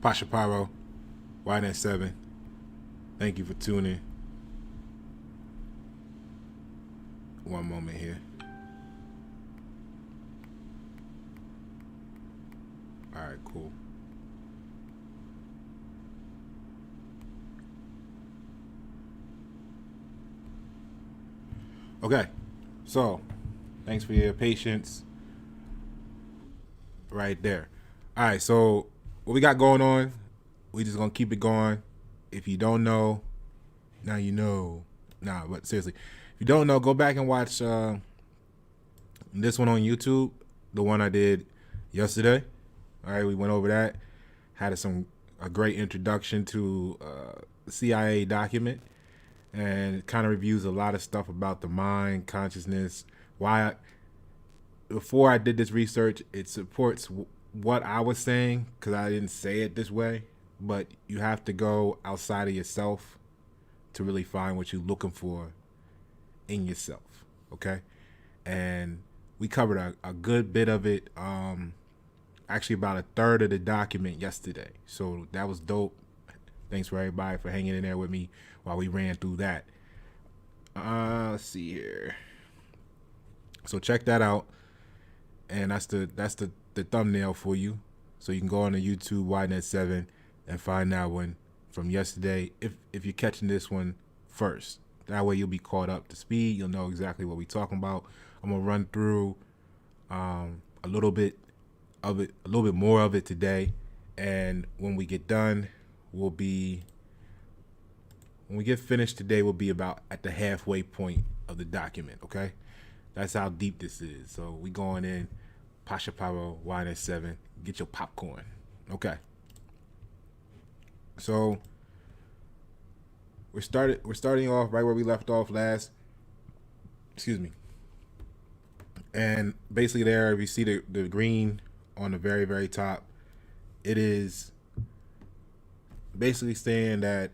Pasha Paroh, YN7. Thank you for tuning. One moment here. All right, cool. Okay, so thanks for your patience right there. All right, so what we got going on, we just gonna keep it going. If you don't know, now you know. Nah, but seriously, if you don't know, go back and watch this one on YouTube, the one I did yesterday. All right, we went over that, had a great introduction to the CIA document, and it kind of reviews a lot of stuff about the mind, consciousness. Before I did this research, it supports what I was saying because I didn't say it this way. But you have to go outside of yourself to really find what you're looking for in yourself. Okay, and we covered a good bit of it. Actually, about a third of the document yesterday. So that was dope. Thanks for everybody for hanging in there with me while we ran through that. Let's see here. So check that out, and that's the thumbnail for you. So you can go on the YouTube YNet7 and find that one from yesterday. If you're catching this one first, that way you'll be caught up to speed. You'll know exactly what we're talking about. I'm gonna run through a little bit more of it today, and when we get done, when we get finished today, we'll be about at the halfway point of the document. Okay, that's how deep this is. So we going in. Pasha Paroh, YN7. Get your popcorn. Okay. So we're starting off right where we left off last. Excuse me. And basically there, if you see the green on the very, very top, it is basically saying that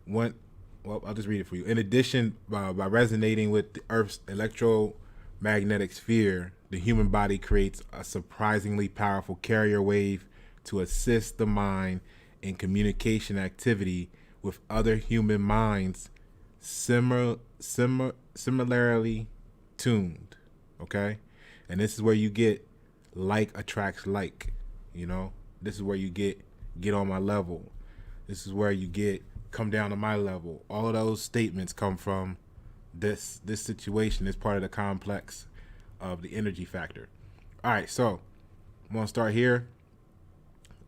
I'll just read it for you. In addition, by resonating with the Earth's electromagnetic sphere, the human body creates a surprisingly powerful carrier wave to assist the mind in communication activity with other human minds similarly tuned. Okay? And this is where you get like attracts like. This is where you get on my level. This is where you get come down to my level. All of those statements come from this situation, this part of the complex of the energy factor. All right, so I'm gonna start here.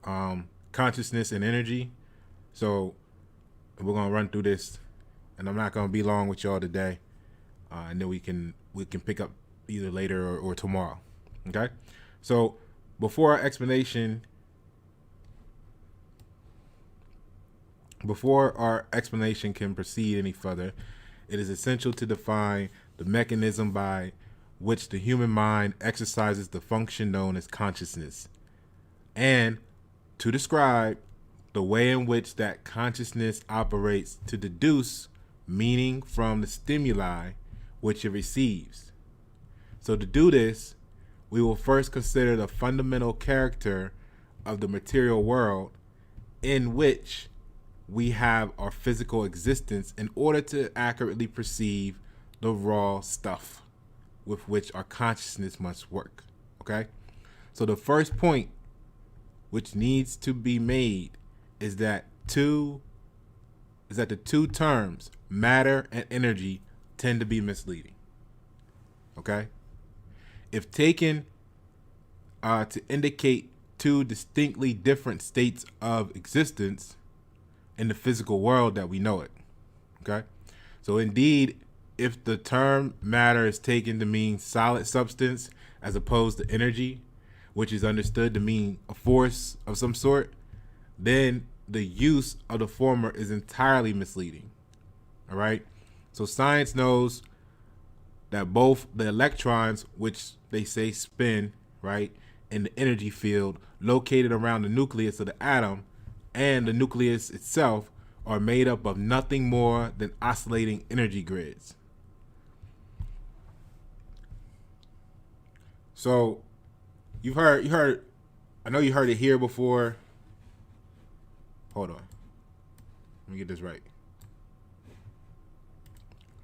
Consciousness and energy. So we're gonna run through this, and I'm not gonna be long with y'all today, and then we can pick up either later or tomorrow. Okay. So before our explanation can proceed any further, it is essential to define the mechanism by which the human mind exercises the function known as consciousness, and to describe the way in which that consciousness operates to deduce meaning from the stimuli which it receives. So to do this, we will first consider the fundamental character of the material world in which we have our physical existence in order to accurately perceive the raw stuff with which our consciousness must work. Okay? So the first point which needs to be made is that the two terms, matter and energy, tend to be misleading. Okay? If taken to indicate two distinctly different states of existence in the physical world that we know it. Okay? So indeed, if the term matter is taken to mean solid substance as opposed to energy, which is understood to mean a force of some sort, then the use of the former is entirely misleading. All right? So science knows that both the electrons, which they say spin, right, in the energy field located around the nucleus of the atom, and the nucleus itself are made up of nothing more than oscillating energy grids. So you heard I know you heard it here before, hold on. Let me get this right.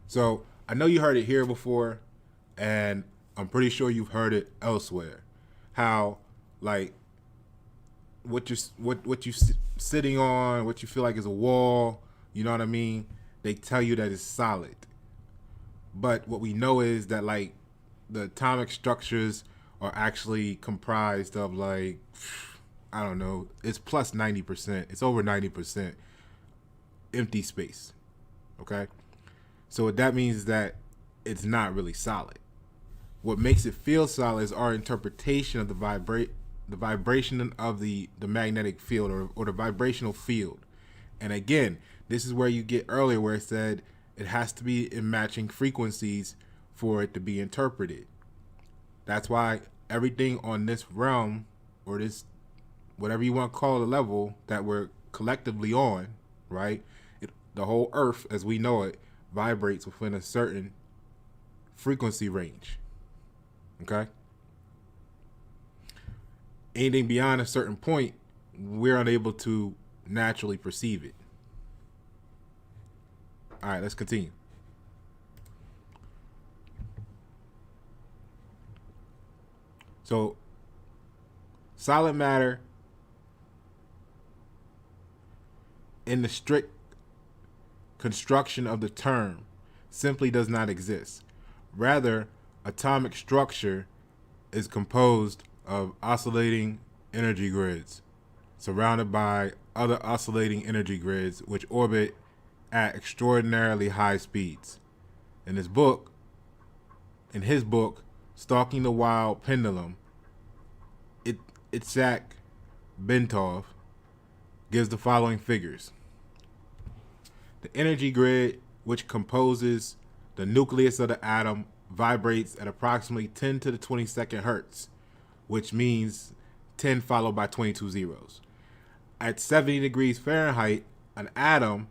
So I know you heard it here before, and I'm pretty sure you've heard it elsewhere. How, like, what you sitting on, what you feel like is a wall, you know what I mean? They tell you that it's solid. But what we know is that, like, the atomic structures are actually comprised of, like, I don't know, it's plus 90%. It's over 90% empty space. Okay? So what that means is that it's not really solid. What makes it feel solid is our interpretation of the vibration of the magnetic field or the vibrational field. And again, this is where you get earlier where it said it has to be in matching frequencies for it to be interpreted. That's why everything on this realm, or this, whatever you want to call the level that we're collectively on, right? The whole earth as we know it vibrates within a certain frequency range. Okay? Anything beyond a certain point, we're unable to naturally perceive it. All right, let's continue. So, solid matter, in the strict construction of the term, simply does not exist. Rather, atomic structure is composed of oscillating energy grids, surrounded by other oscillating energy grids which orbit at extraordinarily high speeds. In his book, Stalking the Wild Pendulum, Itzhak Bentov gives the following figures. The energy grid, which composes the nucleus of the atom, vibrates at approximately 10 to the 22nd hertz, which means 10 followed by 22 zeros. At 70 degrees Fahrenheit, an atom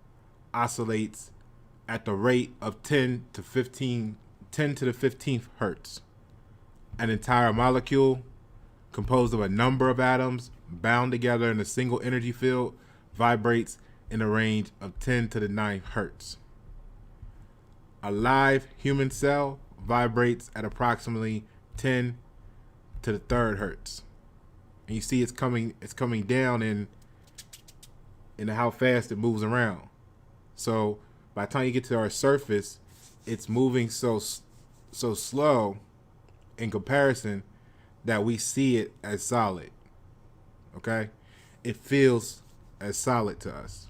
oscillates at the rate of 10 to the 15th hertz. An entire molecule composed of a number of atoms bound together in a single energy field vibrates in a range of 10 to the 9th hertz. A live human cell vibrates at approximately 10 to the 3rd hertz. And you see it's coming down in how fast it moves around. So by the time you get to our surface, it's moving so slow in comparison that we see it as solid. Okay? It feels as solid to us.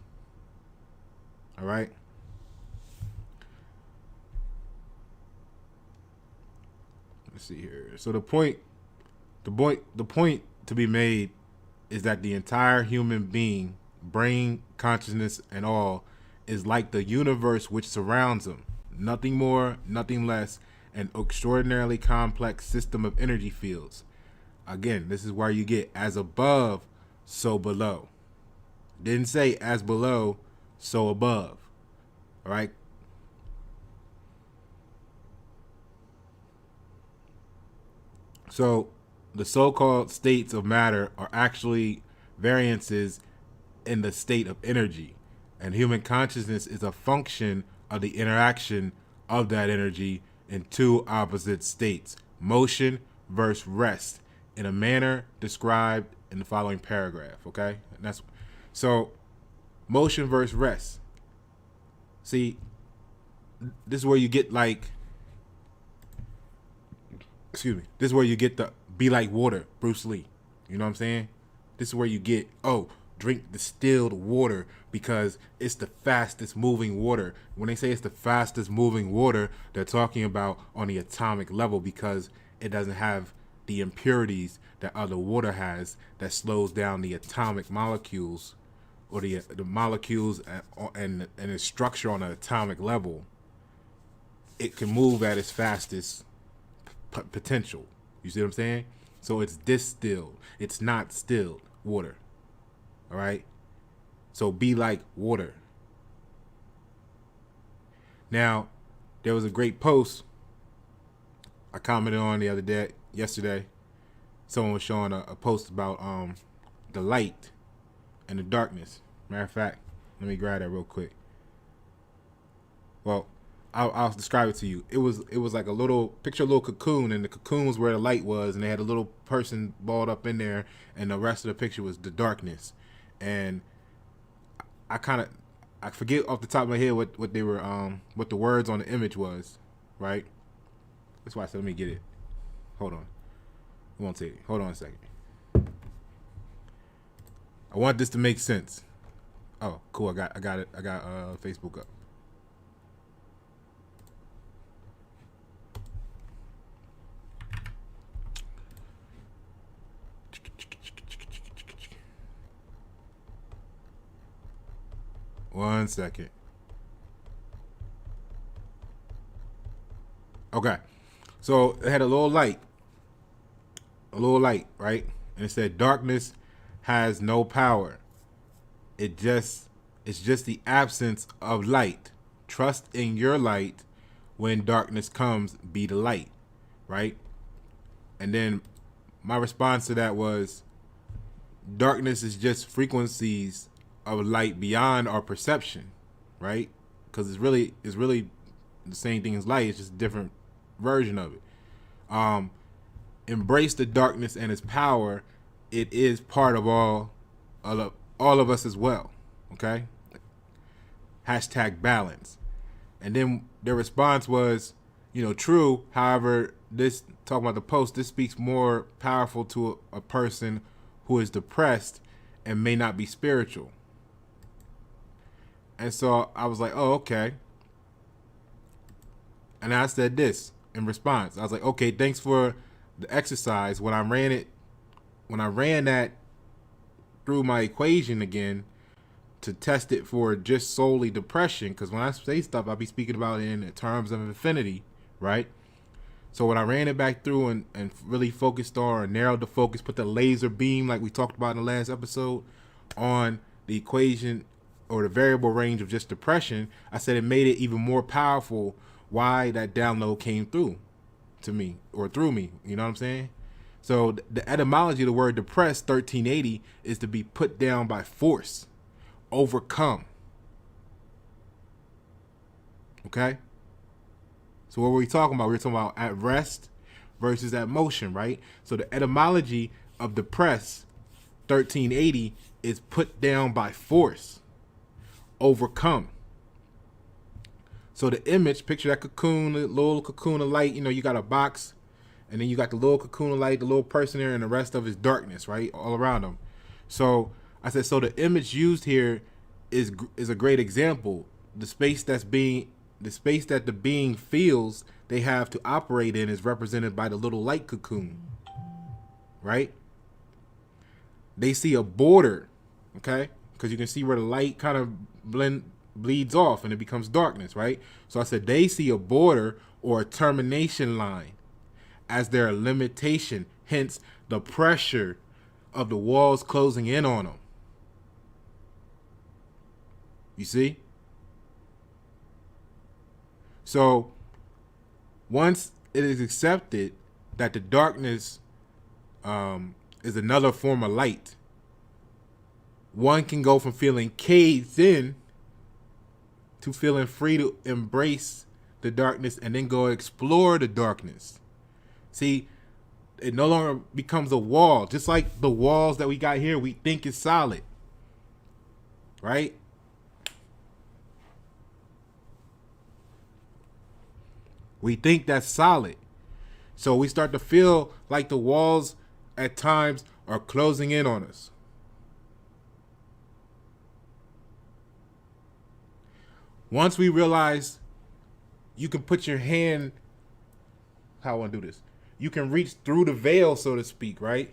All right? Let's see here. So the point to be made is that the entire human being, brain, consciousness, and all, is like the universe which surrounds them. Nothing more, nothing less, an extraordinarily complex system of energy fields. Again, this is where you get as above, so below. Didn't say as below, so above. All right? So the so-called states of matter are actually variances in the state of energy. And human consciousness is a function of the interaction of that energy in two opposite states, motion versus rest, in a manner described in the following paragraph, okay? And that's so motion versus rest. See, this is where you get this is where you get the be like water, Bruce Lee. You know what I'm saying? This is where you get, drink distilled water because it's the fastest moving water. When they say it's the fastest moving water, they're talking about on the atomic level because it doesn't have the impurities that other water has that slows down the atomic molecules or the molecules and its structure on an atomic level. It can move at its fastest potential. You see what I'm saying? So it's distilled. It's not stilled water. All right? So be like water. Now, there was a great post I commented on yesterday. Someone was showing a post about the light and the darkness. Matter of fact, let me grab that real quick. Well, I'll describe it to you. It was like a little picture, a little cocoon, and the cocoon was where the light was, and they had a little person balled up in there, and the rest of the picture was the darkness. And I forget off the top of my head what they were what the words on the image was, right? That's why I said let me get it. Hold on, it won't take it. Hold on a second. I want this to make sense. Oh, cool. I got it. I got Facebook up. One second. Okay. So it had a little light, right? And it said darkness has no power. It's just the absence of light. Trust in your light. When darkness comes, be the light, right? And then my response to that was darkness is just frequencies of light beyond our perception, right? Because it's really the same thing as light. It's just a different version of it. Embrace the darkness and its power. It is part of all of us as well. Okay. Hashtag balance. And then their response was, true. However, this talking about the post, this speaks more powerful to a person who is depressed and may not be spiritual. And so I was like, oh, okay. And I said this in response. I was like, okay, thanks for the exercise. When I ran that through my equation again to test it for just solely depression, because when I say stuff, I'll be speaking about it in terms of infinity, right? So when I ran it back through and really focused on, or narrowed the focus, put the laser beam, like we talked about in the last episode, on the equation or the variable range of just depression, I said it made it even more powerful why that download came through to me, or through me, you know what I'm saying? So the etymology of the word depress, 1380, is to be put down by force, overcome. Okay? So what were we talking about? We were talking about at rest versus at motion, right? So the etymology of depress, 1380, is put down by force, overcome. So the image, picture that cocoon, the little cocoon of light, you got a box, and then you got the little cocoon of light, the little person there, and the rest of his darkness, right? All around him. So I said, so the image used here is a great example. The space that the being feels they have to operate in is represented by the little light cocoon, right? They see a border, okay? Because you can see where the light kind of bleeds off and it becomes darkness, right? So I said they see a border or a termination line as their limitation, hence the pressure of the walls closing in on them. You see? So once it is accepted that the darkness is another form of light, one can go from feeling caged in to feeling free to embrace the darkness and then go explore the darkness. See, it no longer becomes a wall. Just like the walls that we got here, we think is solid, right? We think that's solid. So we start to feel like the walls at times are closing in on us. Once we realize you can put your hand, how I want to do this, you can reach through the veil, so to speak, right?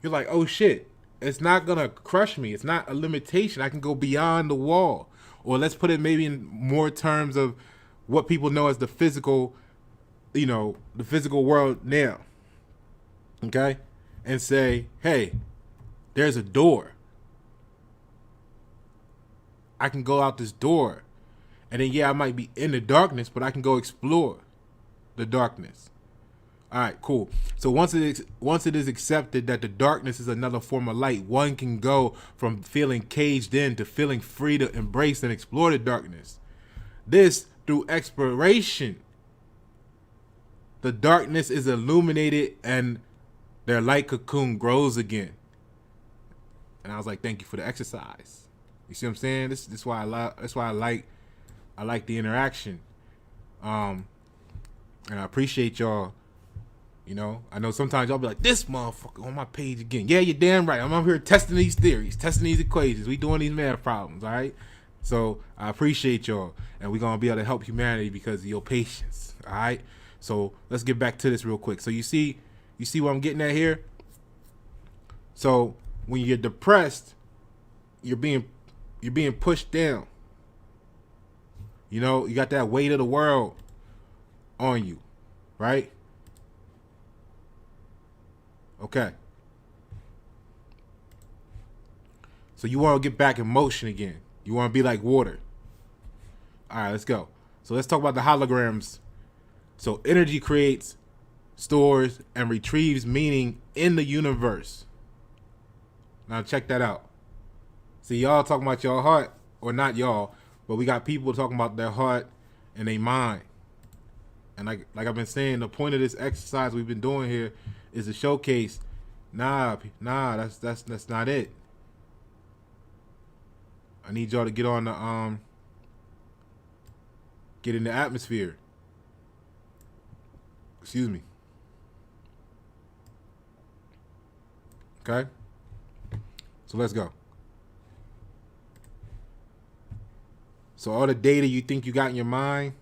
You're like, oh shit, it's not going to crush me. It's not a limitation. I can go beyond the wall. Or let's put it maybe in more terms of what people know as the physical, the physical world now. Okay? And say, hey, there's a door. I can go out this door. And then, I might be in the darkness, but I can go explore the darkness. All right, cool. So once it is accepted that the darkness is another form of light, one can go from feeling caged in to feeling free to embrace and explore the darkness. This through exploration. The darkness is illuminated and their light cocoon grows again. And I was like, thank you for the exercise. You see what I'm saying? This is why I like the interaction. And I appreciate y'all. You know, I know sometimes y'all be like, this motherfucker on my page again. Yeah, you're damn right. I'm up here testing these theories, testing these equations. We doing these math problems, all right? So I appreciate y'all. And we're going to be able to help humanity because of your patience, all right? So let's get back to this real quick. So you see what I'm getting at here? So when you're depressed, you're being pushed down. You know, you got that weight of the world on you, right? Okay. So you want to get back in motion again. You want to be like water. All right, let's go. So let's talk about the holograms. So energy creates, stores, and retrieves meaning in the universe. Now check that out. See, y'all talking about your heart, or not y'all, but we got people talking about their heart and their mind. And like I've been saying, the point of this exercise we've been doing here is to showcase, nah, that's not it. I need y'all to get on the get in the atmosphere. Excuse me. Okay? So let's go. So all the data you think you got in your mind,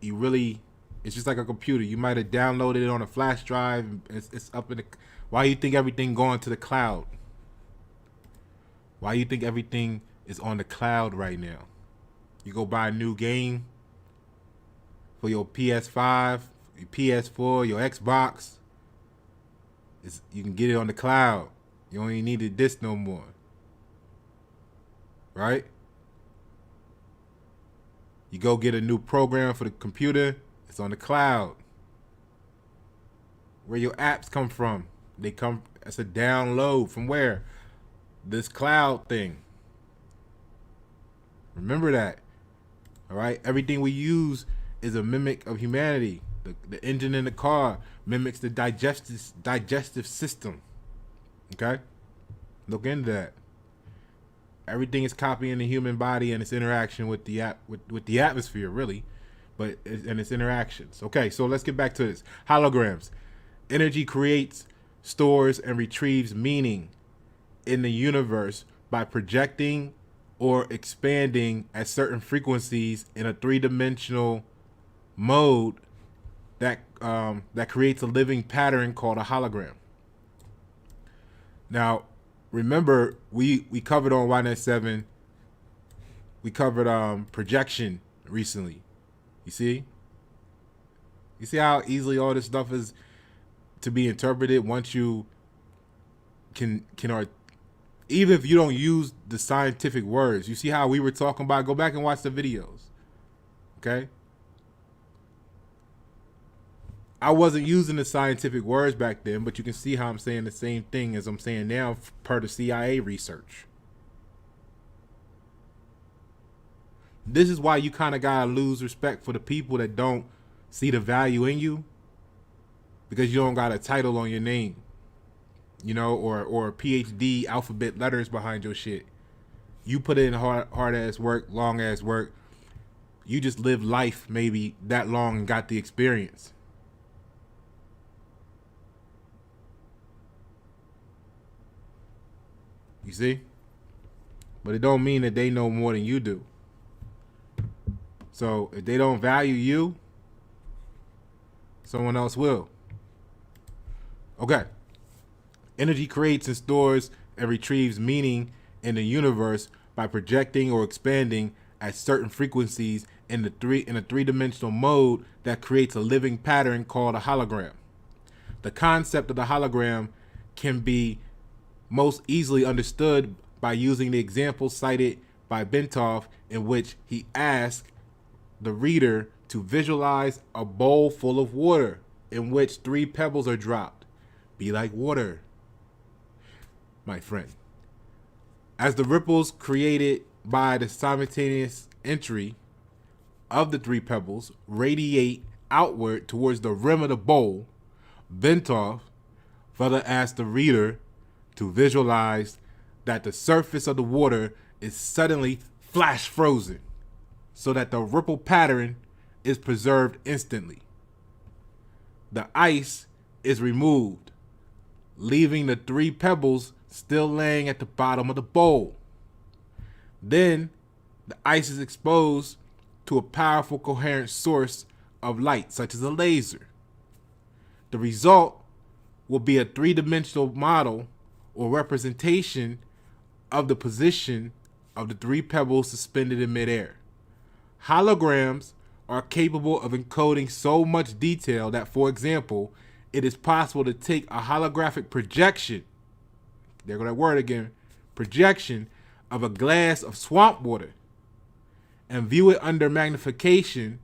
it's just like a computer. You might have downloaded it on a flash drive. It's up in the. Why you think everything going to the cloud? Why you think everything is on the cloud right now? You go buy a new game for your PS5, your PS4, your Xbox. You can get it on the cloud. You don't even need the disc no more. Right? You go get a new program for the computer, it's on the cloud. Where your apps come from? It's a download from where? This cloud thing. Remember that. All right? Everything we use is a mimic of humanity. The engine in the car mimics the digestive system. Okay? Look into that. Everything is copying the human body and its interaction with the atmosphere, really, and its interactions. Okay, so let's get back to this. Holograms. Energy creates, stores, and retrieves meaning in the universe by projecting or expanding at certain frequencies in a three-dimensional mode that creates a living pattern called a hologram. Now, remember, we covered on YNet7, we covered projection recently. You see how easily all this stuff is to be interpreted once you can even if you don't use the scientific words. You see how we were talking about? Go back and watch the videos. Okay? I wasn't using the scientific words back then, but you can see how I'm saying the same thing as I'm saying now per the CIA research. This is why you kind of got to lose respect for the people that don't see the value in you, because you don't got a title on your name, you know, or PhD alphabet letters behind your shit. You put in hard ass work, long ass work. You just lived life maybe that long and got the experience. You see? But it don't mean that they know more than you do. So if they don't value you, someone else will. Okay. Energy creates and stores and retrieves meaning in the universe by projecting or expanding at certain frequencies in a three-dimensional mode that creates a living pattern called a hologram. The concept of the hologram can be most easily understood by using the example cited by Bentov, in which he asked the reader to visualize a bowl full of water in which 3 pebbles are dropped be like water, my friend. As the ripples created by the simultaneous entry of the 3 pebbles radiate outward towards the rim of the bowl, Bentov further asked the reader to visualize that the surface of the water is suddenly flash frozen so that the ripple pattern is preserved instantly. The ice is removed, leaving the 3 pebbles still laying at the bottom of the bowl. Then the ice is exposed to a powerful coherent source of light, such as a laser. The result will be a 3-dimensional model or representation of the position of the 3 pebbles suspended in midair. Holograms are capable of encoding so much detail that, for example, it is possible to take a holographic projection, there go that word again, projection of a glass of swamp water and view it under magnification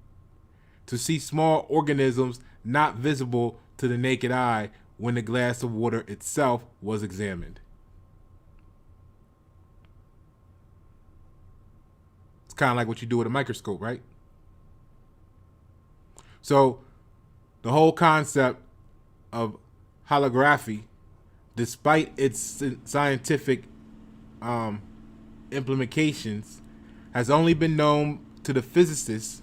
to see small organisms not visible to the naked eye when the glass of water itself was examined. It's kind of like what you do with a microscope, right? So the whole concept of holography, despite its scientific implications, has only been known to the physicists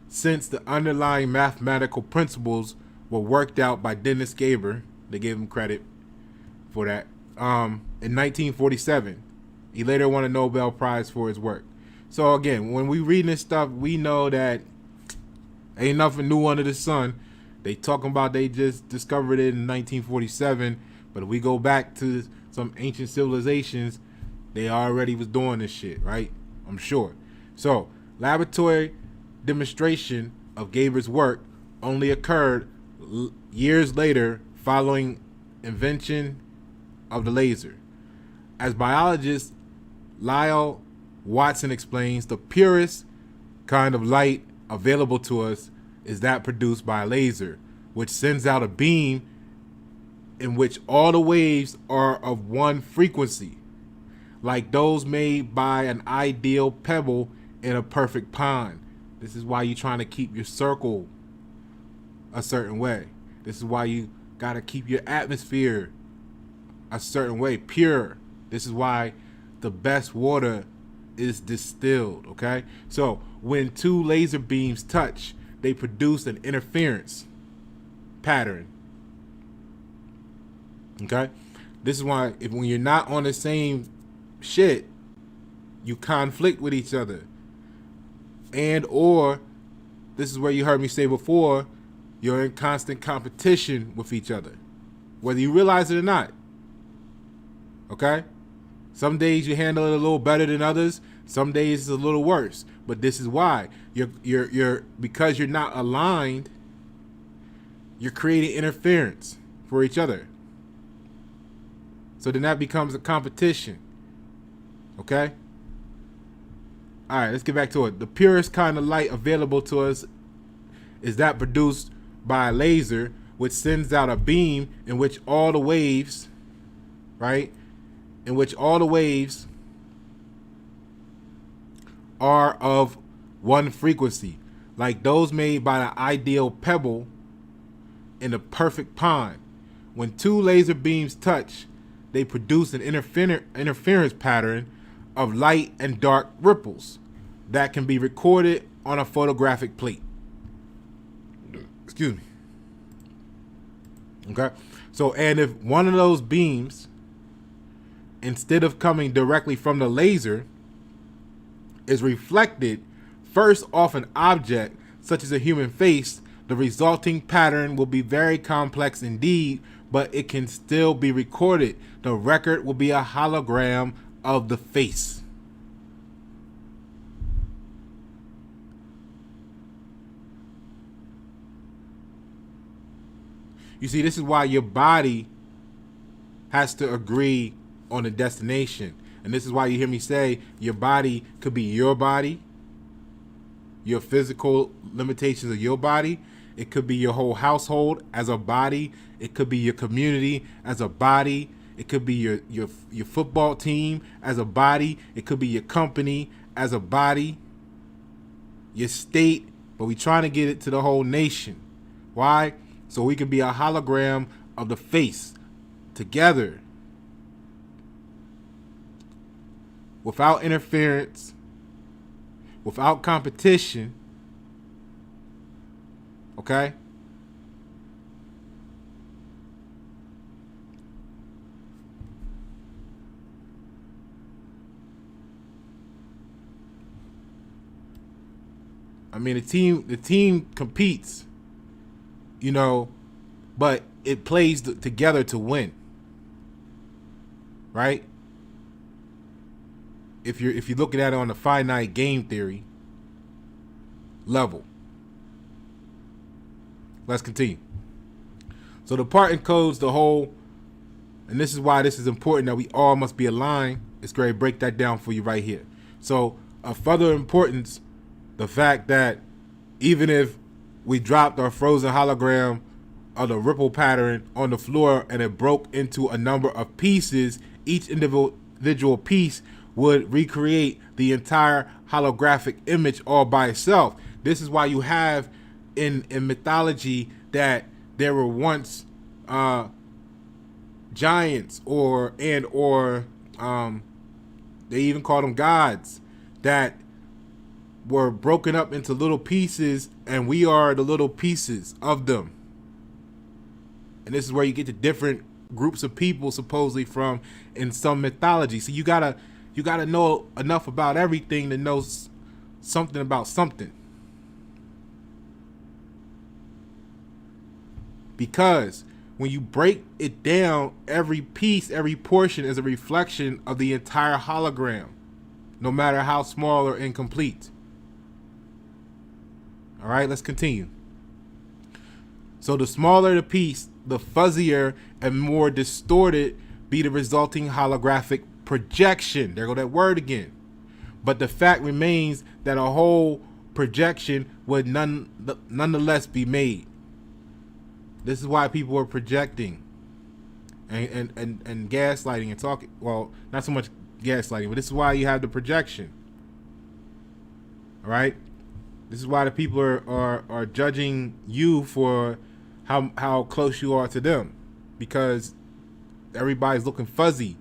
since the underlying mathematical principles were worked out by Dennis Gaber. They gave him credit for that. In 1947, he later won a Nobel Prize for his work. So again, when we read this stuff, we know that ain't nothing new under the sun. They talking about they just discovered it in 1947, but if we go back to some ancient civilizations, they already was doing this shit, right? I'm sure. So, laboratory demonstration of Gaber's work only occurred years later following invention of the laser. As biologist Lyle Watson explains, the purest kind of light available to us is that produced by a laser, which sends out a beam in which all the waves are of one frequency, like those made by an ideal pebble in a perfect pond. This is why you're trying to keep your circle a certain way. This is why you got to keep your atmosphere a certain way, pure. This is why the best water is distilled, okay? So when 2 laser beams touch, they produce an interference pattern, okay? This is why when you're not on the same shit, you conflict with each other. And or, this is where you heard me say before, you're in constant competition with each other, whether you realize it or not, okay? Some days you handle it a little better than others. Some days it's a little worse. But this is why. You're because you're not aligned, you're creating interference for each other. So then that becomes a competition. Okay? Alright, let's get back to it. The purest kind of light available to us is that produced by a laser, which sends out a beam in which all the waves, right? In which all the waves are of one frequency, like those made by the ideal pebble in a perfect pond. When 2 laser beams touch, they produce an interference pattern of light and dark ripples that can be recorded on a photographic plate. Excuse me. Okay? So, and if one of those beams, instead of coming directly from the laser, is reflected first off an object such as a human face, the resulting pattern will be very complex indeed, but it can still be recorded. The record will be a hologram of the face. You see, this is why your body has to agree on a destination. And this is why you hear me say your body could be your body, your physical limitations of your body. It could be your whole household as a body. It could be your community as a body. It could be your football team as a body. It could be your company as a body, your state, but we trying to get it to the whole nation. Why? So we can be a hologram of the face together without interference, without competition. Okay? I mean, the team competes, you know, but it plays together to win. Right? If you're looking at it on a finite game theory level. Let's continue. So the part encodes the whole, and this is why this is important that we all must be aligned. It's great to break that down for you right here. So of further importance, the fact that even if we dropped our frozen hologram of the ripple pattern on the floor and it broke into a number of pieces, each individual piece would recreate the entire holographic image all by itself. This is why you have in mythology that there were once giants or they even called them gods that were broken up into little pieces, and we are the little pieces of them. And this is where you get the different groups of people supposedly from in some mythology. So you gotta know enough about everything to know something about something. Because when you break it down, every piece, every portion is a reflection of the entire hologram, no matter how small or incomplete. All right, let's continue. So the smaller the piece, the fuzzier and more distorted be the resulting holographic projection. There go that word again. But the fact remains that a whole projection would nonetheless be made. This is why people are projecting and gaslighting and talking. Well, not so much gaslighting, but this is why you have the projection. All right? This is why the people are judging you for how close you are to them, because everybody's looking fuzzy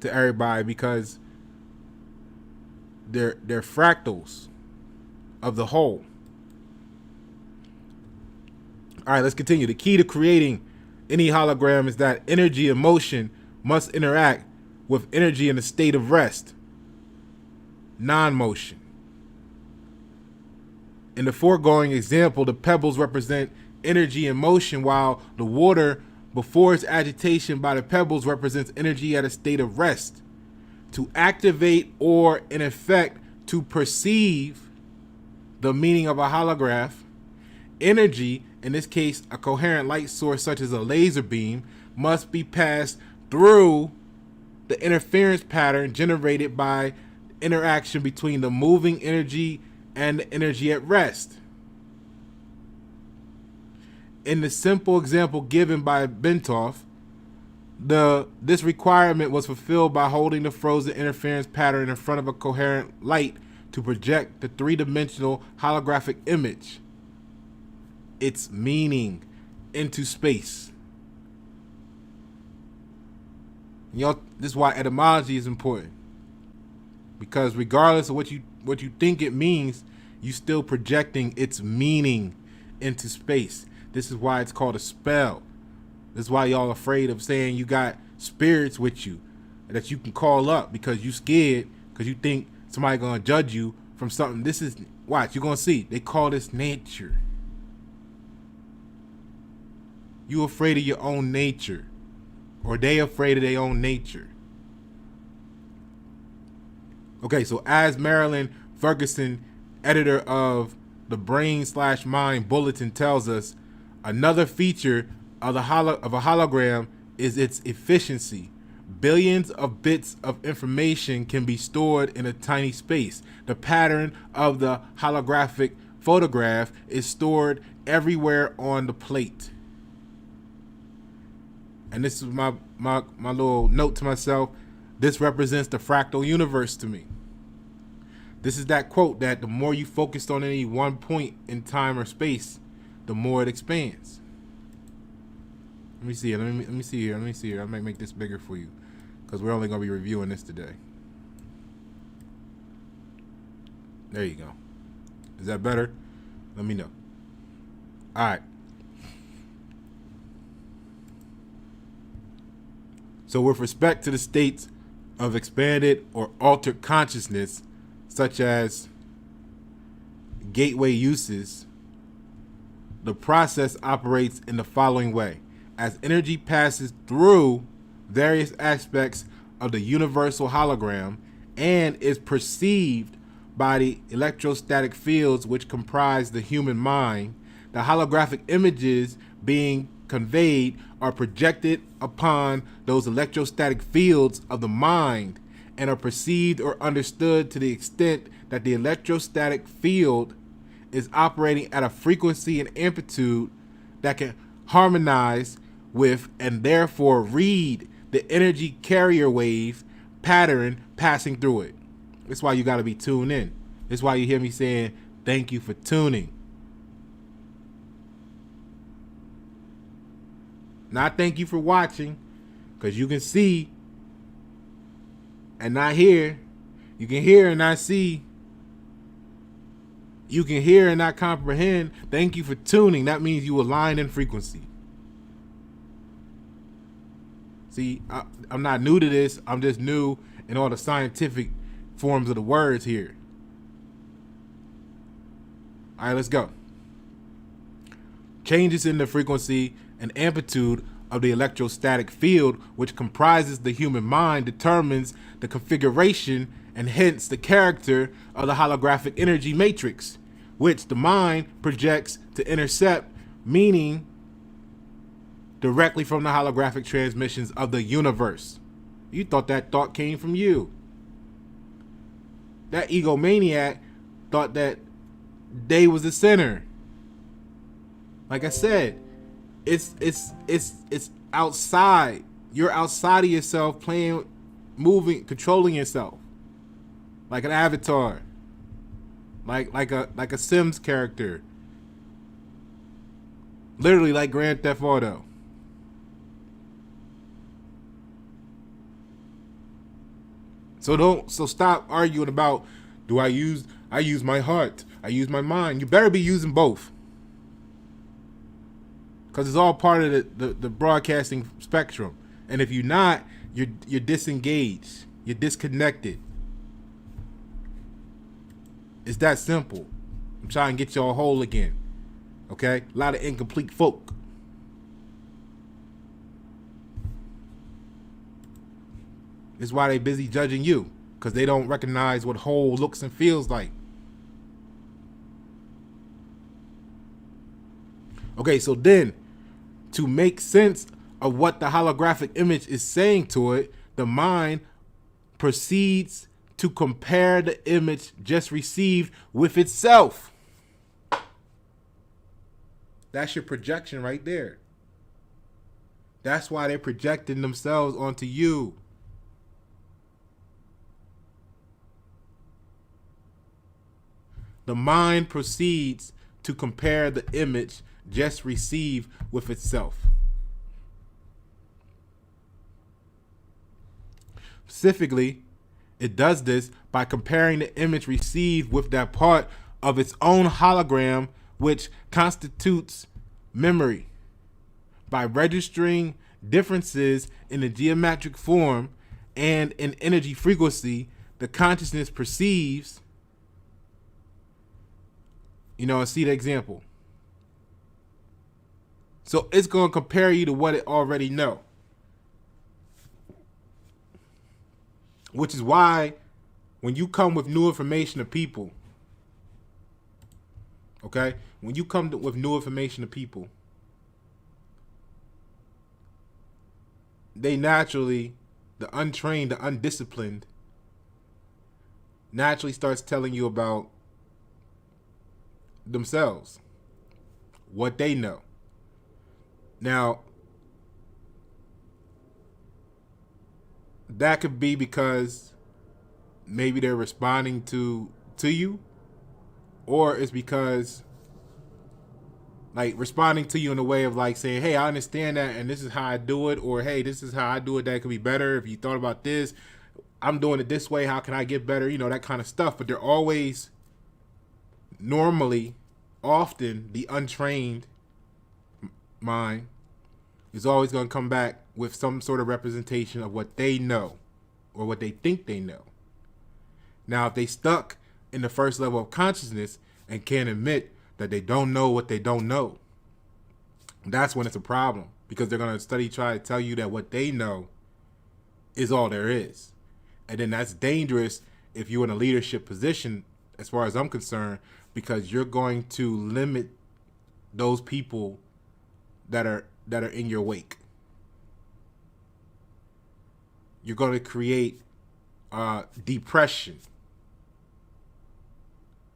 to everybody because they're fractals of the whole. All right, let's continue. The key to creating any hologram is that energy and motion must interact with energy in a state of rest, non-motion. In the foregoing example, the pebbles represent energy and motion, while the water before its agitation by the pebbles represents energy at a state of rest. To activate or, in effect, to perceive the meaning of a holograph, energy, in this case a coherent light source such as a laser beam, must be passed through the interference pattern generated by interaction between the moving energy and the energy at rest. In the simple example given by Bentoff, this requirement was fulfilled by holding the frozen interference pattern in front of a coherent light to project the three-dimensional holographic image, its meaning, into space. Y'all, this is why etymology is important, because regardless of what you think it means, you still projecting its meaning into space. This is why it's called a spell. This is why y'all afraid of saying you got spirits with you that you can call up, because you scared, because you think somebody gonna judge you from something. This is, watch, you're gonna see. They call this nature. You afraid of your own nature, or they afraid of their own nature. Okay, so as Marilyn Ferguson, editor of the Brain/Mind Bulletin, tells us, another feature of a hologram is its efficiency. Billions of bits of information can be stored in a tiny space. The pattern of the holographic photograph is stored everywhere on the plate. And this is my little note to myself. This represents the fractal universe to me. This is that quote that the more you focus on any one point in time or space, the more it expands. Let me see. Let me see here. I might make this bigger for you because we're only going to be reviewing this today. There you go. Is that better? Let me know. All right. So with respect to the states of expanded or altered consciousness, such as gateway uses, the process operates in the following way. As energy passes through various aspects of the universal hologram and is perceived by the electrostatic fields which comprise the human mind, the holographic images being conveyed are projected upon those electrostatic fields of the mind and are perceived or understood to the extent that the electrostatic field is operating at a frequency and amplitude that can harmonize with and therefore read the energy carrier wave pattern passing through it. That's why you got to be tuned in. That's why you hear me saying, thank you for tuning. Not thank you for watching, because you can see and not hear. You can hear and not see. You can hear and not comprehend. Thank you for tuning. That means you align in frequency. See, I'm not new to this. I'm just new in all the scientific forms of the words here. All right, let's go. Changes in the frequency and amplitude of the electrostatic field, which comprises the human mind, determines the configuration and hence the character of the holographic energy matrix, which the mind projects to intercept meaning directly from the holographic transmissions of the universe. You thought that thought came from you. That egomaniac thought that they was the center. Like I said, it's outside. You're outside of yourself, playing, moving, controlling yourself, like an avatar, like a Sims character, literally like Grand Theft Auto. So stop arguing about, I use my heart, I use my mind. You better be using both, because it's all part of the broadcasting spectrum. And if you're not, you're disengaged, you're disconnected. It's that simple. I'm trying to get y'all whole again. Okay? A lot of incomplete folk. It's why they busy judging you, because they don't recognize what whole looks and feels like. Okay, so then, to make sense of what the holographic image is saying to it, the mind proceeds to compare the image just received with itself. That's your projection right there. That's why they're projecting themselves onto you. The mind proceeds to compare the image just received with itself. Specifically, it does this by comparing the image received with that part of its own hologram which constitutes memory. By registering differences in the geometric form and in energy frequency, the consciousness perceives. See the example. So it's going to compare you to what it already know. Which is why when you come with new information to people, okay? When you come with new information to people, they naturally, the untrained, the undisciplined, naturally starts telling you about themselves, what they know. Now, that could be because maybe they're responding to you, or it's because like responding to you in a way of like saying, hey, I understand that and this is how I do it, or hey, this is how I do it that could be better. If you thought about this, I'm doing it this way, how can I get better? You know, that kind of stuff. But they're always, normally, often, the untrained mind is always going to come back with some sort of representation of what they know or what they think they know. Now, if they stuck in the first level of consciousness and can't admit that they don't know what they don't know, that's when it's a problem, because they're going to try to tell you that what they know is all there is. And then that's dangerous if you're in a leadership position, as far as I'm concerned, because you're going to limit those people that are in your wake. You're going to create depression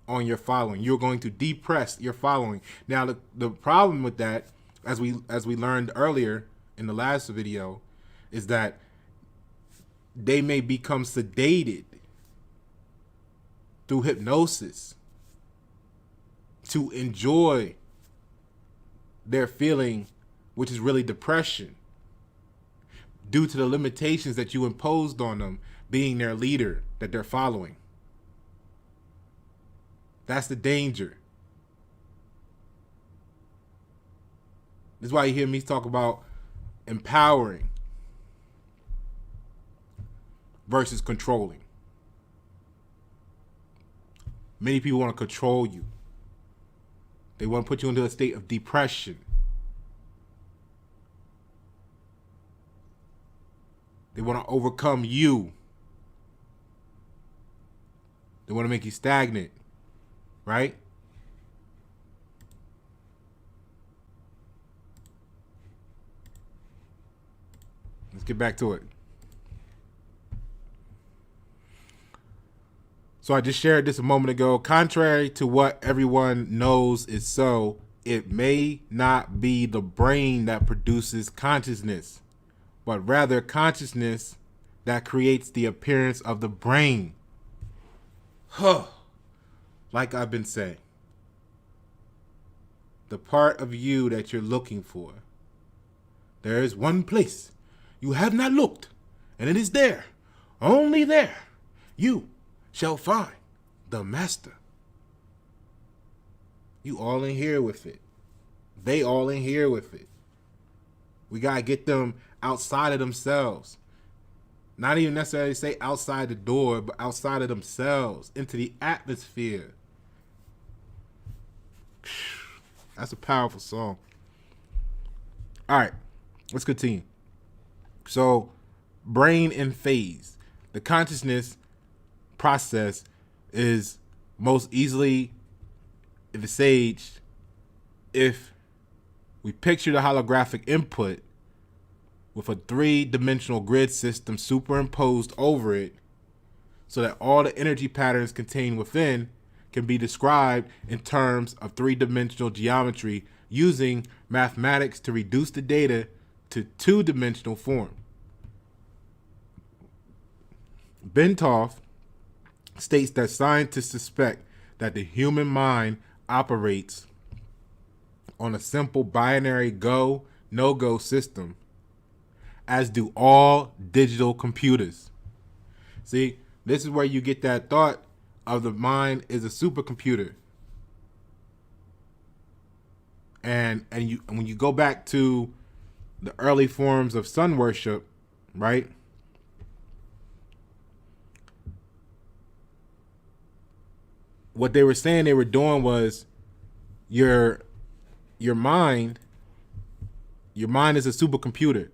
on your following. You're going to depress your following. Now, the problem with that, as we learned earlier in the last video, is that they may become sedated through hypnosis to enjoy their feeling, which is really depression, due to the limitations that you imposed on them being their leader that they're following. That's the danger. This is why you hear me talk about empowering versus controlling. Many people want to control you. They want to put you into a state of depression. They want to overcome you. They want to make you stagnant, right? Let's get back to it. So I just shared this a moment ago. Contrary to what everyone knows is so, it may not be the brain that produces consciousness, but rather consciousness that creates the appearance of the brain. Like I've been saying, the part of you that you're looking for, there is one place you have not looked, and it is there, only there, you shall find the master. You all in here with it. They all in here with it. We got to get them outside of themselves. Not even necessarily say outside the door, but outside of themselves, into the atmosphere. That's a powerful song. All right, let's continue. So, brain in phase. The consciousness process is most easily envisaged if we picture the holographic input with a 3-dimensional grid system superimposed over it, so that all the energy patterns contained within can be described in terms of 3-dimensional geometry using mathematics to reduce the data to 2-dimensional form. Bentoff states that scientists suspect that the human mind operates on a simple binary go, no-go system, as do all digital computers. See, this is where you get that thought of the mind is a supercomputer. And when you go back to the early forms of sun worship, right? What they were saying they were doing was your mind is a supercomputer.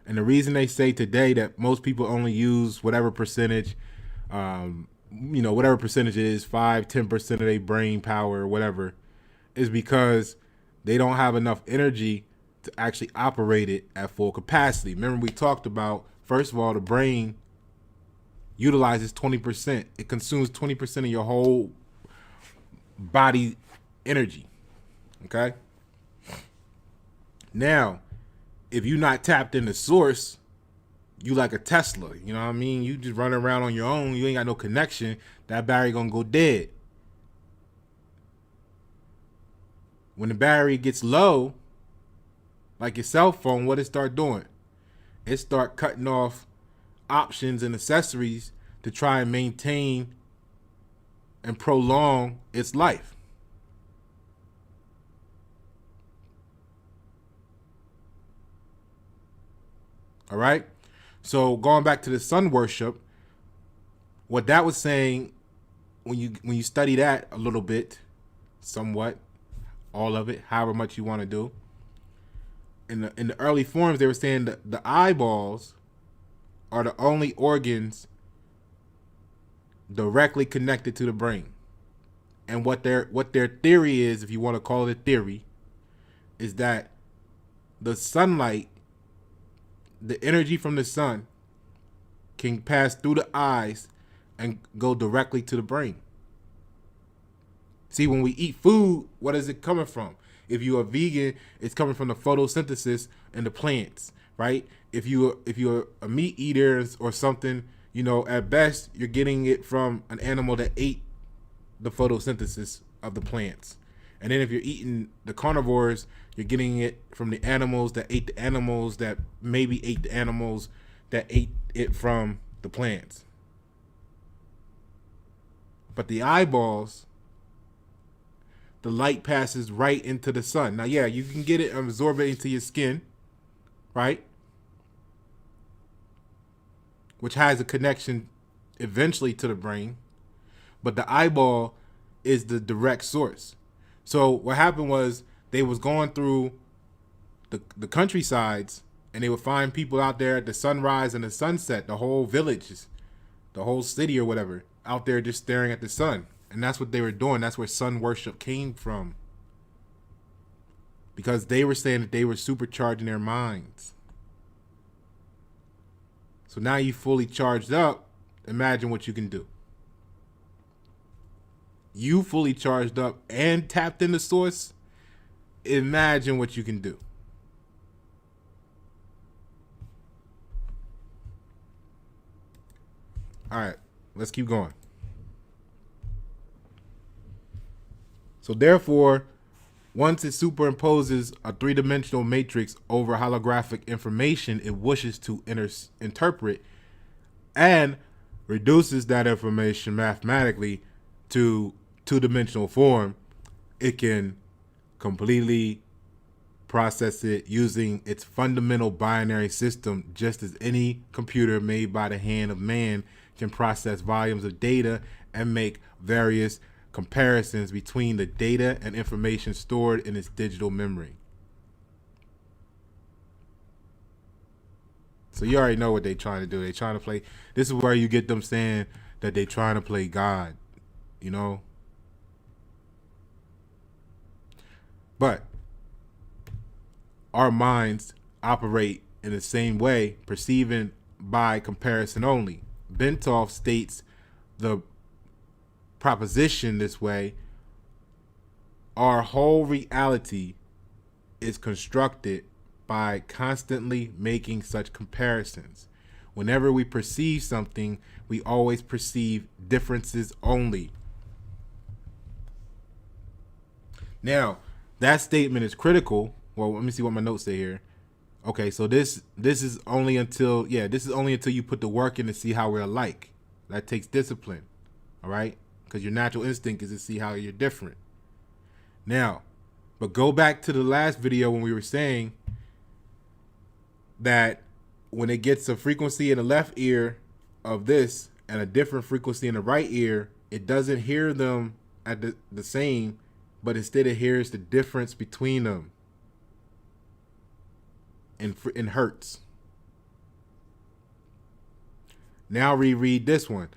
And the reason they say today that most people only use whatever percentage, whatever percentage it is, 5-10% of their brain power or whatever, is because they don't have enough energy to actually operate it at full capacity. Remember, we talked about, first of all, the brain utilizes 20%. It consumes 20% of your whole body energy. Okay? Now, if you're not tapped in the source, you like a Tesla. You know what I mean? You just running around on your own. You ain't got no connection. That battery gonna go dead. When the battery gets low, like your cell phone, what it start doing? It start cutting off options and accessories to try and maintain and prolong its life. All right? So going back to the sun worship, what that was saying, when you study that a little bit, somewhat, all of it, however much you want to do, in the early forms, they were saying that the eyeballs are the only organs directly connected to the brain. And what their theory is, if you want to call it a theory, is that the sunlight, the energy from the sun, can pass through the eyes and go directly to the brain. See, when we eat food, what is it coming from? If you're a vegan, it's coming from the photosynthesis and the plants, right? If you're a meat eater or something, you know, at best you're getting it from an animal that ate the photosynthesis of the plants. And then if you're eating the carnivores, you're getting it from the animals that ate the animals that maybe ate the animals that ate it from the plants. But the eyeballs, the light passes right into the sun. Now, yeah, you can get it, absorb it into your skin, right? Which has a connection eventually to the brain. But the eyeball is the direct source. So what happened was they was going through the countrysides, and they would find people out there at the sunrise and the sunset, the whole villages, the whole city or whatever, out there just staring at the sun. And that's what they were doing. That's where sun worship came from. Because they were saying that they were supercharging their minds. So now you fully charged up, imagine what you can do. You fully charged up and tapped in the source, imagine what you can do. All right, let's keep going. So therefore, once it superimposes a three-dimensional matrix over holographic information it wishes to interpret, and reduces that information mathematically to two-dimensional form, it can completely process it using its fundamental binary system, just as any computer made by the hand of man can process volumes of data and make various comparisons between the data and information stored in its digital memory. So you already know what they're trying to do. They're trying to play. This is where you get them saying that they're trying to play God, you know? But our minds operate in the same way, perceiving by comparison only. Bentov states the proposition this way: our whole reality is constructed by constantly making such comparisons. Whenever we perceive something, we always perceive differences only. Now, that statement is critical. Well, let me see what my notes say here. Okay, so this is only until you put the work in to see how we're alike. That takes discipline. All right? Because your natural instinct is to see how you're different. Now, but go back to the last video when we were saying that when it gets a frequency in the left ear of this and a different frequency in the right ear, it doesn't hear them at the same, but instead it hears the difference between them in hertz. Now reread this one.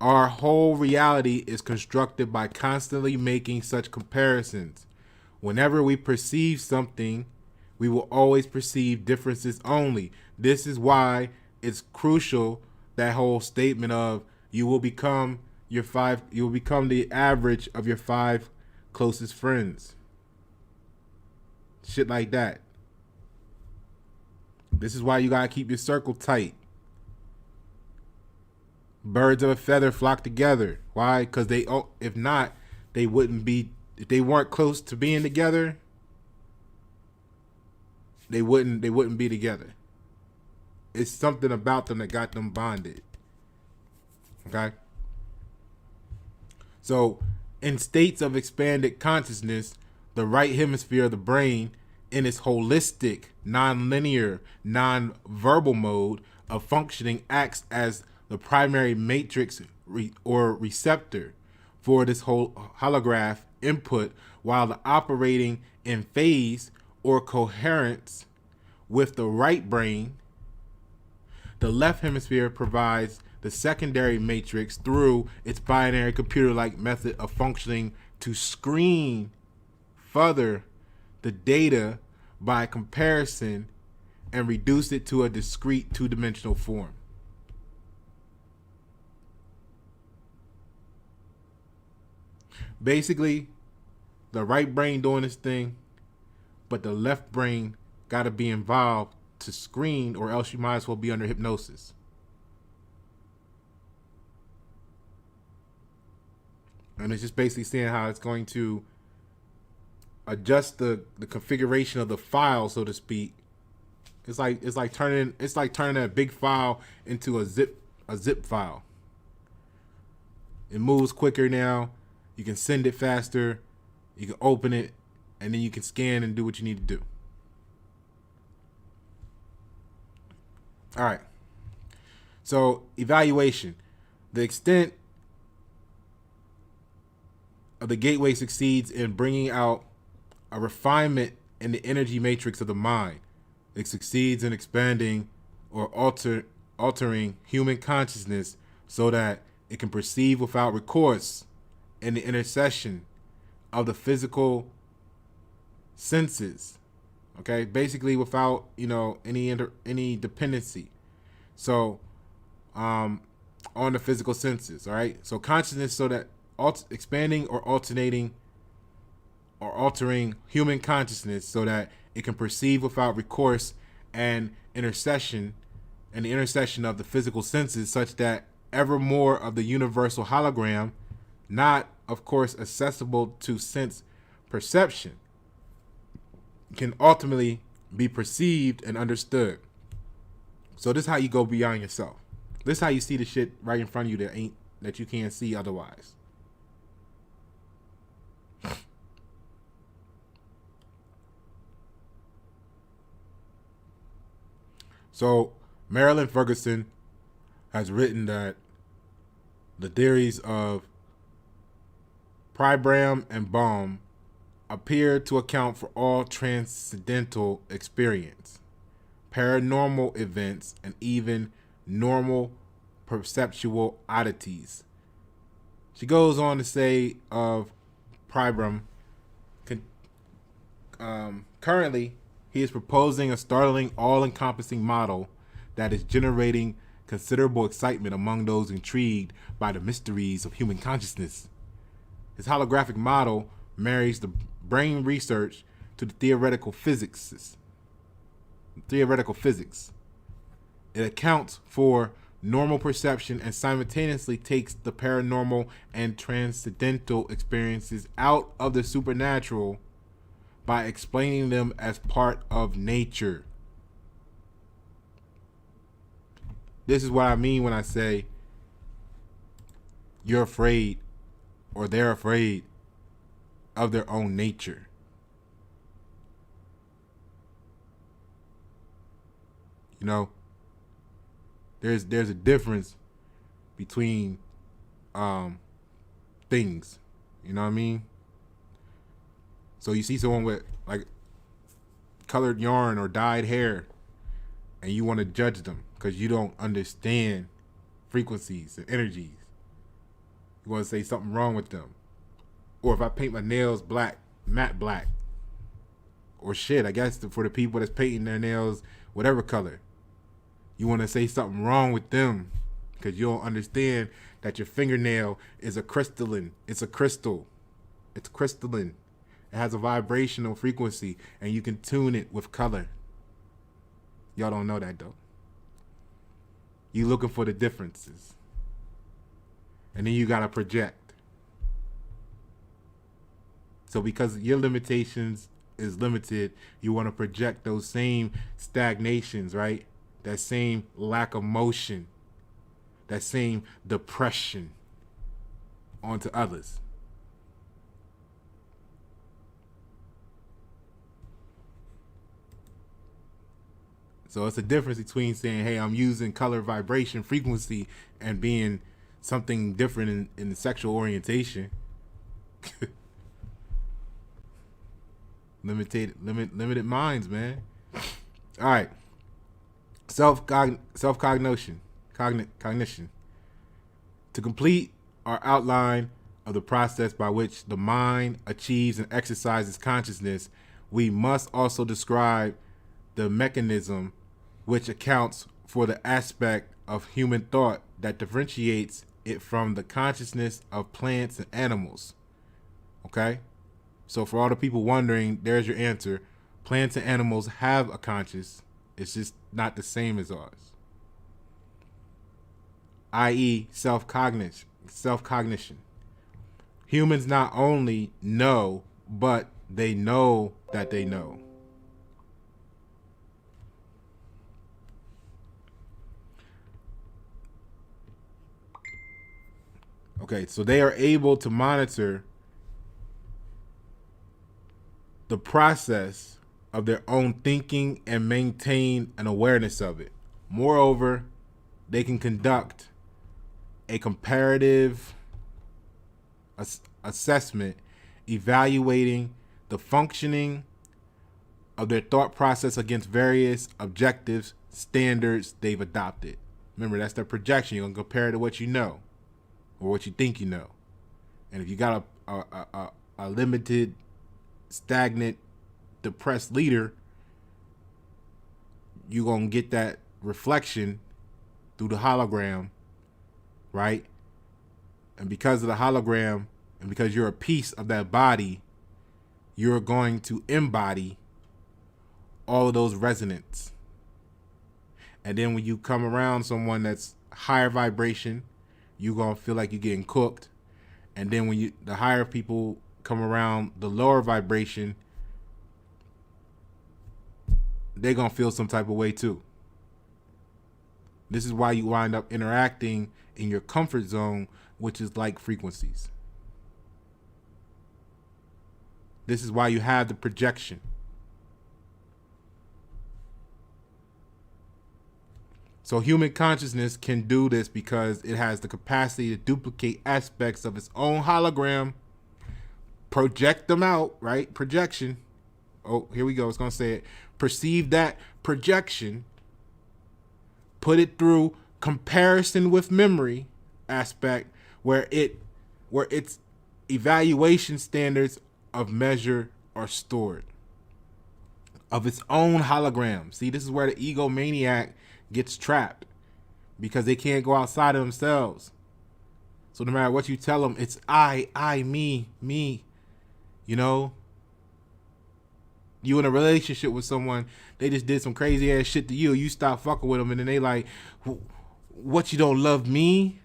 Our whole reality is constructed by constantly making such comparisons. Whenever we perceive something, we will always perceive differences only. This is why it's crucial, that whole statement of you will become the average of your 5 closest friends. Shit like that. This is why you gotta keep your circle tight. Birds of a feather flock together. Why? Because if not, they wouldn't be. If they weren't close to being together, they wouldn't be together. It's something about them that got them bonded. Okay? So, in states of expanded consciousness, the right hemisphere of the brain, in its holistic, non-linear, non-verbal mode of functioning, acts as the primary matrix or receptor for this whole holograph input, while the operating in phase or coherence with the right brain, the left hemisphere provides the secondary matrix through its binary computer-like method of functioning to screen further the data by comparison and reduce it to a discrete two-dimensional form. Basically, the right brain doing this thing, but the left brain got to be involved to screen, or else you might as well be under hypnosis. And it's just basically seeing how it's going to adjust the configuration of the file, so to speak. It's like turning that big file into a zip file. It moves quicker now. You can send it faster. You can open it, and then you can scan and do what you need to do. All right. So, evaluation. The extent of the gateway succeeds in bringing out a refinement in the energy matrix of the mind. It succeeds in expanding or altering human consciousness so that it can perceive without recourse in the intercession of the physical senses. Okay, basically without any dependency. So, on the physical senses. All right. So consciousness, so that expanding or alternating or altering human consciousness so that it can perceive without recourse and the intercession of the physical senses, such that ever more of the universal hologram, not of course accessible to sense perception, can ultimately be perceived and understood. So this is how you go beyond yourself. This is how you see the shit right in front of you that you can't see otherwise. So Marilyn Ferguson has written that the theories of Pribram and Baum appear to account for all transcendental experience, paranormal events, and even normal perceptual oddities. She goes on to say of Pribram, currently he is proposing a startling, all-encompassing model that is generating considerable excitement among those intrigued by the mysteries of human consciousness. His holographic model marries the brain research to the theoretical physics. It accounts for normal perception and simultaneously takes the paranormal and transcendental experiences out of the supernatural by explaining them as part of nature. This is what I mean when I say you're afraid, or they're afraid of their own nature. You know, there's a difference between things. You know what I mean? So you see someone with like colored yarn or dyed hair, and you want to judge them because you don't understand frequencies and energies. You want to say something wrong with them. Or if I paint my nails black, matte black, or shit, I guess for the people that's painting their nails whatever color, you want to say something wrong with them because you don't understand that your fingernail is a crystalline. It's a crystal. It's crystalline. It has a vibrational frequency, and you can tune it with color. Y'all don't know that though. You looking for the differences, and then you gotta project. So because your limitations is limited, you want to project those same stagnations, right? That same lack of motion, that same depression onto others. So it's a difference between saying, hey, I'm using color, vibration, frequency, and being something different in the sexual orientation. Limited minds, man. All right. Self-cognition. Cognition. To complete our outline of the process by which the mind achieves and exercises consciousness, we must also describe the mechanism which accounts for the aspect of human thought that differentiates it from the consciousness of plants and animals. Okay? So for all the people wondering, there's your answer. Plants and animals have a conscious. It's just not the same as ours. I.e., self-cognition. Humans not only know, but they know that they know. Okay, so they are able to monitor the process of their own thinking and maintain an awareness of it. Moreover, they can conduct a comparative assessment evaluating the functioning of their thought process against various objectives, standards they've adopted. Remember, that's their projection. You're going to compare it to what you know or what you think you know. And if you got a limited, stagnant, depressed leader, you're going to get that reflection through the hologram, right? And because of the hologram, and because you're a piece of that body, you're going to embody all of those resonance. And then when you come around someone that's higher vibration, you're going to feel like you're getting cooked. And then when the higher people come around the lower vibration, they're going to feel some type of way too. This is why you wind up interacting in your comfort zone, which is like frequencies. This is why you have the projection. So human consciousness can do this because it has the capacity to duplicate aspects of its own hologram, project them out, right? Projection. Oh, here we go. It's going to say it. Perceive that projection, put it through comparison with memory aspect where its evaluation standards of measure are stored of its own hologram. See, this is where the egomaniac gets trapped because they can't go outside of themselves. So no matter what you tell them, it's I, me. You know, you in a relationship with someone, they just did some crazy ass shit to you. You stop fucking with them, and then they like, what, you don't love me?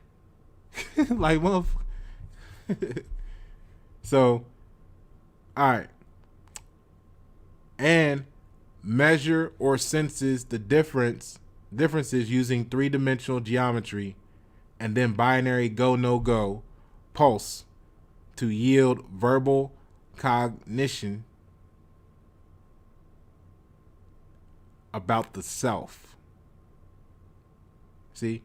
Like, motherfucker. So, all right. And measure or senses the differences using three-dimensional geometry and then binary go, no go, pulse to yield verbal cognition about the self. See?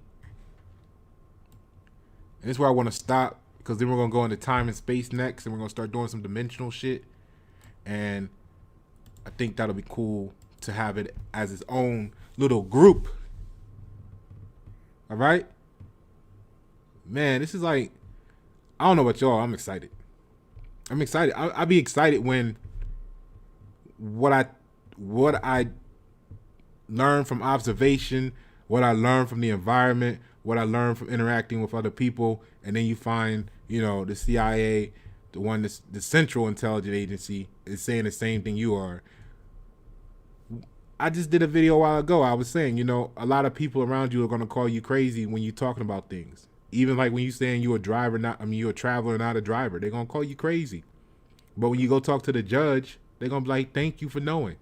And this is where I want to stop, because then we're going to go into time and space next, and we're going to start doing some dimensional shit. And I think that'll be cool to have it as its own little group. All right? Man, this is like, I don't know about y'all. I'm excited. I'll be excited when what I learn from observation, what I learn from the environment, what I learn from interacting with other people, and then you find, you know, the CIA the one that's the Central Intelligence Agency, is saying the same thing you are. I just did a video a while ago. I was saying, you know, a lot of people around you are going to call you crazy when you're talking about things. Even like when you're saying you're a driver, you're a traveler, not a driver. They're going to call you crazy. But when you go talk to the judge, they're going to be like, thank you for knowing.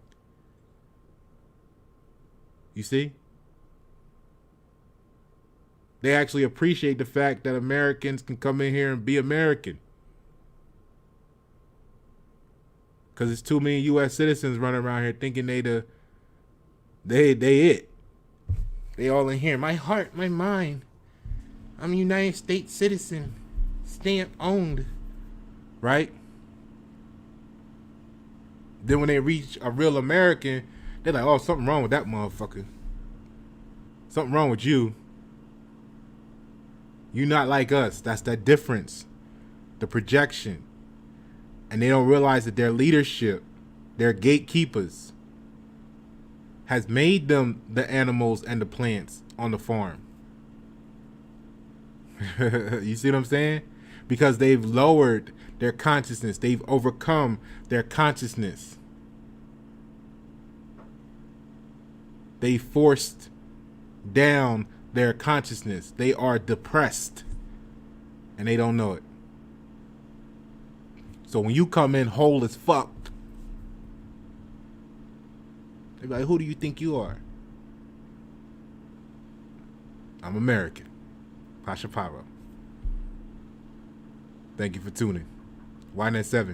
You see? They actually appreciate the fact that Americans can come in here and be American. Because it's too many U.S. citizens running around here thinking they it. They all in here. My heart, my mind. I'm a United States citizen. Stamp owned. Right? Then when they reach a real American, they're like, oh, something wrong with that motherfucker. Something wrong with you. You're not like us. That's that difference. The projection. And they don't realize that their leadership, their gatekeepers, has made them the animals and the plants on the farm. You see what I'm saying? Because they've lowered their consciousness. They've overcome their consciousness. They forced down their consciousness. They are depressed. And they don't know it. So when you come in whole as fuck, they're like, who do you think you are? I'm American. Pasha Paroh. Thank you for tuning. YNet7.